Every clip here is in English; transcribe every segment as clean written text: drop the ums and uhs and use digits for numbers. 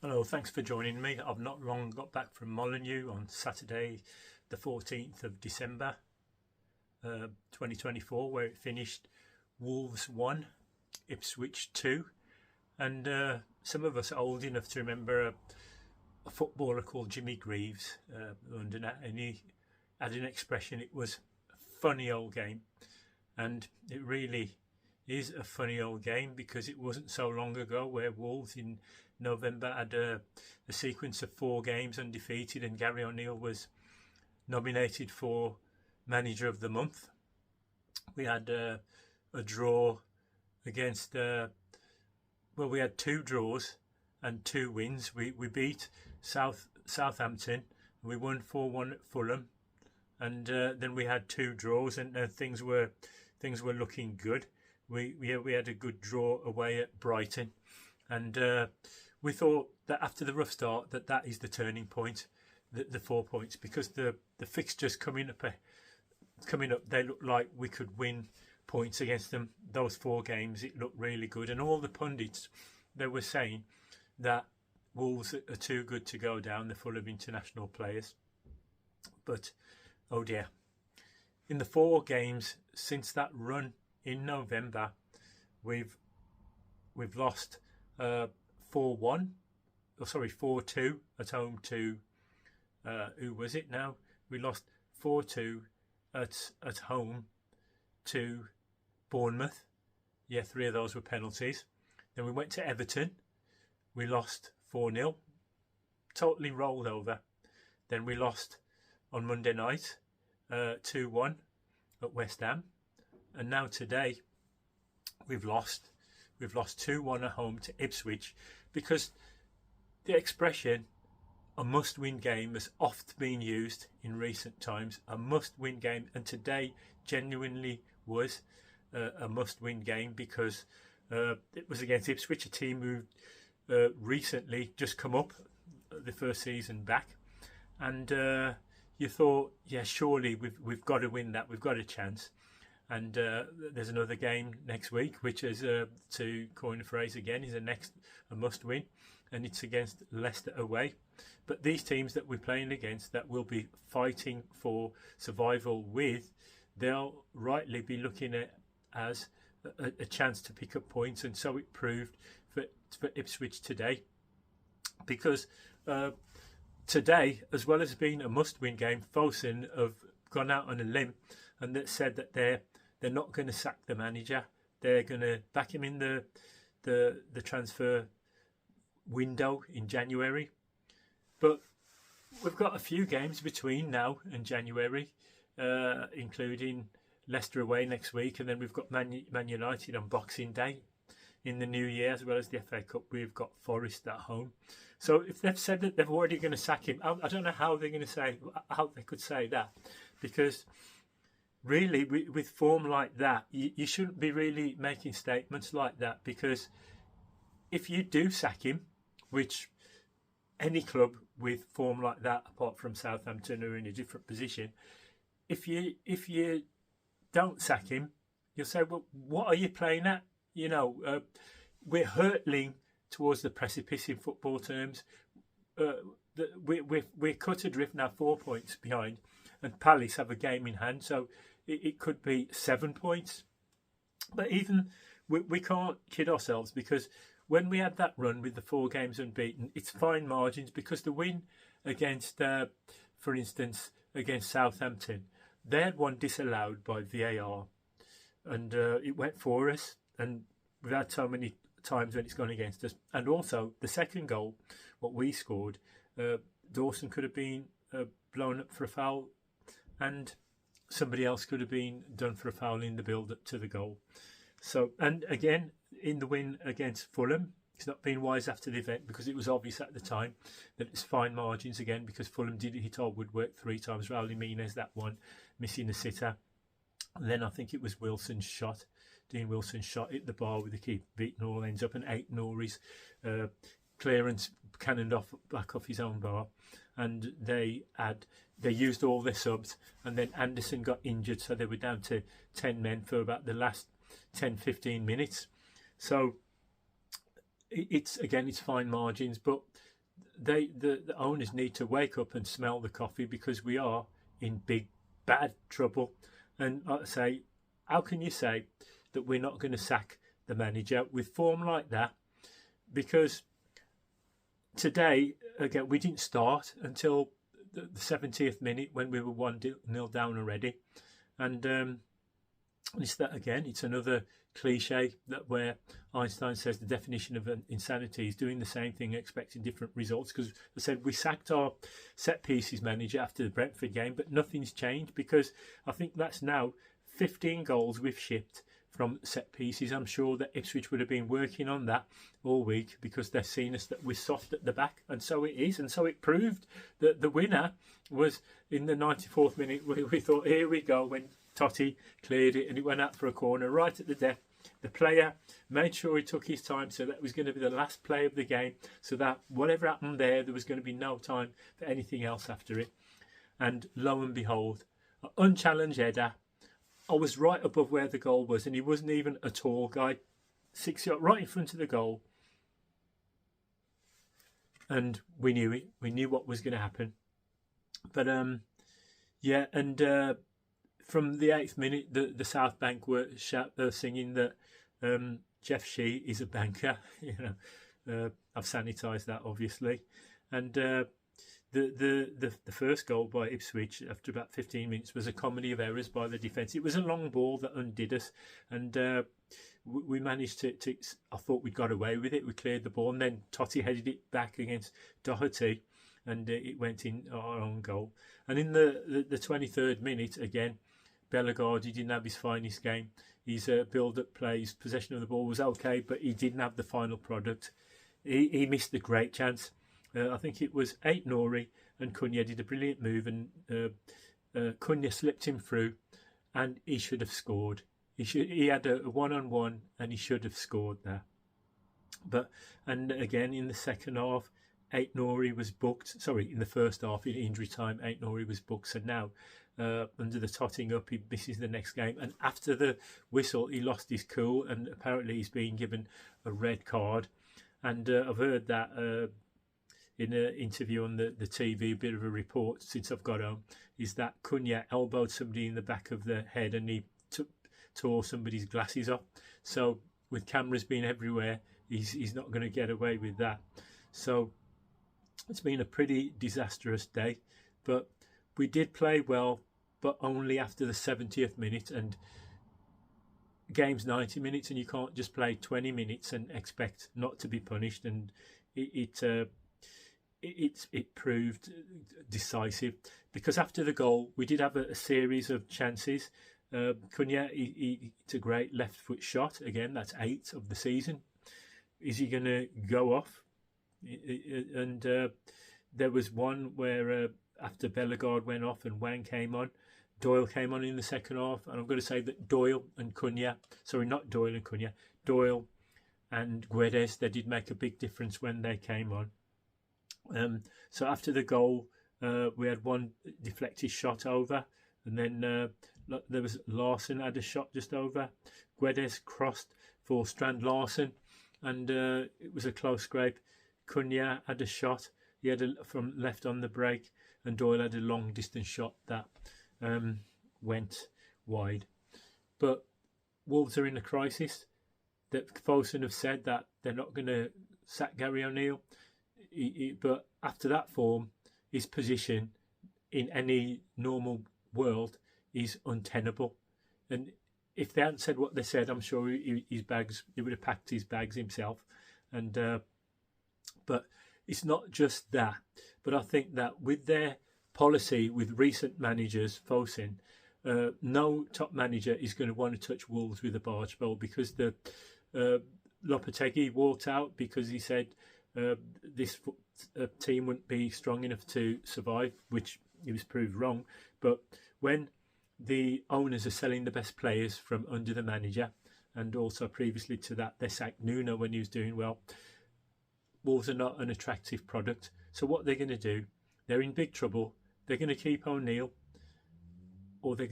Hello, thanks for joining me. I've not long got back from Molineux on Saturday, the 14th of December 2024, where it finished Wolves 1, Ipswich 2. And some of us are old enough to remember a footballer called Jimmy Greaves, Londoner, and he had an expression, it was a funny old game. And it really is a funny old game because it wasn't so long ago where Wolves in November had a sequence of 4 games undefeated, and Gary O'Neill was nominated for Manager of the Month. We had a draw against, we had 2 draws and 2 wins. We beat Southampton. We won 4-1 at Fulham, and then we had 2 draws, and things were looking good. We had a good draw away at Brighton, and we thought that after the rough start that is the turning point, the 4 points, because the fixtures coming up, they look like we could win points against them. Those 4 games, it looked really good, and all the pundits, they were saying that Wolves are too good to go down. They're full of international players, but oh dear, in the 4 games since that run in November, we've lost 4-2 at home to who was it now? We lost 4-2 at home to Bournemouth. Yeah, 3 of those were penalties. Then we went to Everton. We lost 4-0. Totally rolled over. Then we lost on Monday night 2-1 at West Ham. And now today we've lost 2-1 at home to Ipswich, because the expression a must-win game has oft been used in recent times. A must-win game, and today genuinely was a must-win game, because it was against Ipswich, a team who recently just come up the first season back, and you thought, yeah, surely we've got to win that, we've got a chance. And there's another game next week, which is, to coin a phrase again, is a must-win, and it's against Leicester away. But these teams that we're playing against, that we'll be fighting for survival with, they'll rightly be looking at as a chance to pick up points, and so it proved for Ipswich today, because today, as well as being a must-win game, Fosun have gone out on a limb and that said that they're not going to sack the manager. They're going to back him in the transfer window in January. But we've got a few games between now and January, including Leicester away next week, and then we've got Man United on Boxing Day in the new year, as well as the FA Cup. We've got Forest at home. So if they've said that they're already going to sack him, I don't know how they're going to say, how they could say that, because really, with form like that, you shouldn't be really making statements like that, because if you do sack him, which any club with form like that, apart from Southampton, are in a different position, if you don't sack him, you'll say, well, what are you playing at? You know, we're hurtling towards the precipice in football terms. We're cut adrift now, 4 points behind, and Palace have a game in hand, so it could be 7 points. But even we can't kid ourselves, because when we had that run with the 4 games unbeaten, it's fine margins, because the win against, for instance, against Southampton, they had one disallowed by VAR, and it went for us, and we've had so many times when it's gone against us. And also the second goal, what we scored, Dawson could have been blown up for a foul, and somebody else could have been done for a foul in the build-up to the goal. So, and again, in the win against Fulham, it's not been wise after the event, because it was obvious at the time that it's fine margins again, because Fulham did hit our woodwork 3 times. Raul Jimenez, that one, missing the sitter. And then I think it was Wilson's shot. Dean Wilson's shot hit the bar with the keeper beaten, all ends up an 8 Norris clearance cannoned off back off his own bar, and they used all their subs, and then Anderson got injured, so they were down to 10 men for about the last 10-15 minutes. So it's fine margins, but the owners need to wake up and smell the coffee, because we are in big bad trouble. And like I say, how can you say that we're not going to sack the manager with form like that? Because today, again, we didn't start until the 70th minute, when we were 1-0 down already. And it's that again, it's another cliche that where Einstein says the definition of insanity is doing the same thing, expecting different results. Because I said we sacked our set pieces manager after the Brentford game, but nothing's changed, because I think that's now 15 goals we've shipped from set pieces. I'm sure that Ipswich would have been working on that all week, because they've seen us that we're soft at the back, and so it is. And so it proved that the winner was in the 94th minute. We thought, here we go, when Totti cleared it and it went out for a corner right at the death. The player made sure he took his time, so that was going to be the last play of the game, so that whatever happened there was going to be no time for anything else after it. And lo and behold, an unchallenged header. I was right above where the goal was, and he wasn't even a tall guy, 6 yards right in front of the goal. And we knew it. We knew what was going to happen. But yeah, and from the 8th minute, the South Bank were singing that Jeff Shee is a banker. You know, I've sanitised that obviously, and the first goal by Ipswich after about 15 minutes was a comedy of errors by the defence. It was a long ball that undid us, and we managed to. I thought we got away with it. We cleared the ball, and then Totti headed it back against Doherty, and it went in our own goal. And in the 23rd minute, again, Bellegarde, he didn't have his finest game. His build-up plays, possession of the ball was okay, but he didn't have the final product. He missed a great chance. I think it was Ait-Nouri, and Cunha did a brilliant move, and Cunha slipped him through, and he should have scored. He had a one-on-one, and he should have scored there. And again, in the second half, Ait-Nouri was booked. Sorry, in the first half, in injury time, Ait-Nouri was booked. So now, under the totting up, he misses the next game. And after the whistle, he lost his cool, and apparently he's been given a red card. And I've heard that in an interview on the TV, a bit of a report since I've got home, is that Cunha elbowed somebody in the back of the head, and he tore somebody's glasses off. So with cameras being everywhere, he's not going to get away with that. So it's been a pretty disastrous day, but we did play well, but only after the 70th minute, and game's 90 minutes, and you can't just play 20 minutes and expect not to be punished. And it proved decisive, because after the goal we did have a series of chances. Cunha, it's a great left foot shot. Again, that's 8 of the season. Is he going to go off? And there was one where after Bellegarde went off and Wang came on, Doyle came on in the second half, and I'm going to say that Doyle and Cunha, sorry, not Doyle and Cunha, Doyle and Guedes, they did make a big difference when they came on. So after the goal, we had one deflected shot over, and then there was Larson had a shot just over. Guedes crossed for Strand Larson, and it was a close scrape. Cunha had a shot. He had from left on the break, and Doyle had a long distance shot that went wide. But Wolves are in a crisis. That Folsom have said that they're not going to sack Gary O'Neill, but after that form, his position in any normal world is untenable. And if they hadn't said what they said, I'm sure he would have packed his bags himself. And but it's not just that. But I think that with their policy with recent managers, Fosun, no top manager is going to want to touch Wolves with a barge pole, because the Lopetegui walked out because he said this team wouldn't be strong enough to survive, which he was proved wrong. But when the owners are selling the best players from under the manager, and also previously to that they sacked Nuno when he was doing well, Wolves are not an attractive product. So what they're going to do, they're in big trouble. They're going to keep O'Neill, or if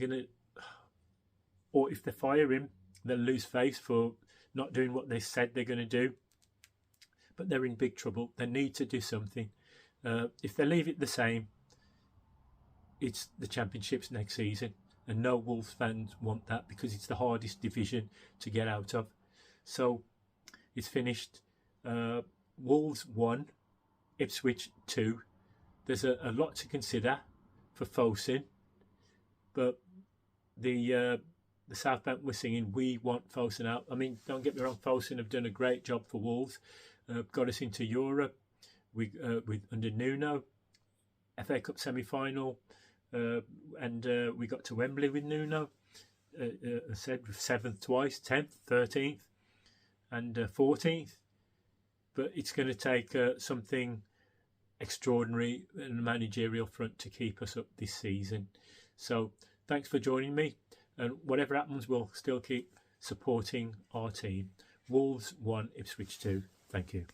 they fire him, they'll lose face for not doing what they said they're going to do. But they're in big trouble. They need to do something, If they leave it the same, it's the Championships next season, and no Wolves fans want that because it's the hardest division to get out of. So it's finished. Wolves 1, Ipswich 2. There's a lot to consider for Fosun, but the South Bank were singing, "We want Fosun out." I mean, don't get me wrong, Fosun have done a great job for Wolves, got us into Europe. With under Nuno, FA Cup semi-final, and we got to Wembley with Nuno. I said 7th twice, 10th, 13th, and 14th. But it's going to take something extraordinary in the managerial front to keep us up this season. So thanks for joining me, and whatever happens, we'll still keep supporting our team. Wolves 1, Ipswich 2. Thank you.